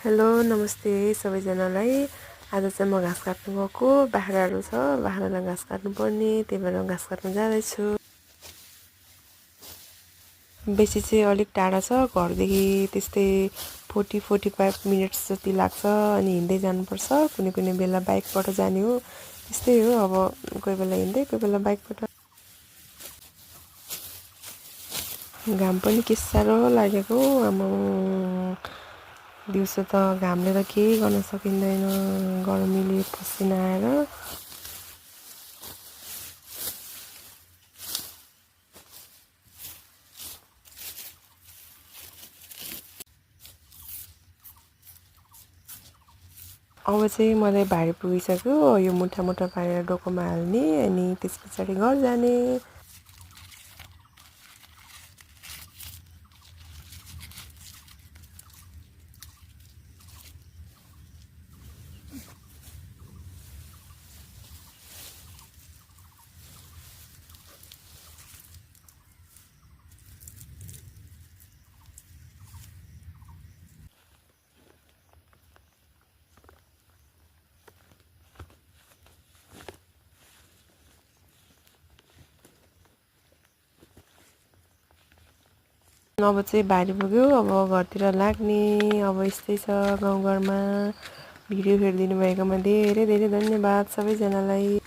Hello नमस्ते सबैजनालाई। आज चाहिँ म घाँस काट्नु गएको। बाख्राहरू छ, बाख्रालाई घाँस काट्नुपर्ने, त्यही भएर घाँस काट्नु जाँदैछु। बेसी चाहिँ अलिक टाढा छ, घरदेखि त्यस्तै 40-45 मिनट्स जति लाग्छ। अनि हिँड्दै जानुपर्छ, कुनै कुनै बेला बाइकबाट जाने हो। त्यस्तै हो, अब कोही बेला हिँड्दै कोही बेला बाइकबाट। घाम पनि के साह्रो लागेको आमा। दिउँसो त घामले त केही गर्न सकिँदैन, गर्मीले पसिना आएर। अब चाहिँ मलाई भारी पुगिसक्यो, यो मुठा मुठा पारेर डोकोमा हाल्ने अनि त्यस पछाडि घर जाने। अब चाहिँ भारी पुग्यो, अब घरतिर लाग्ने। अब यस्तै छ गाउँघरमा। भिडियो हेरिदिनु भएकोमा धेरै धेरै धन्यवाद सबैजनालाई।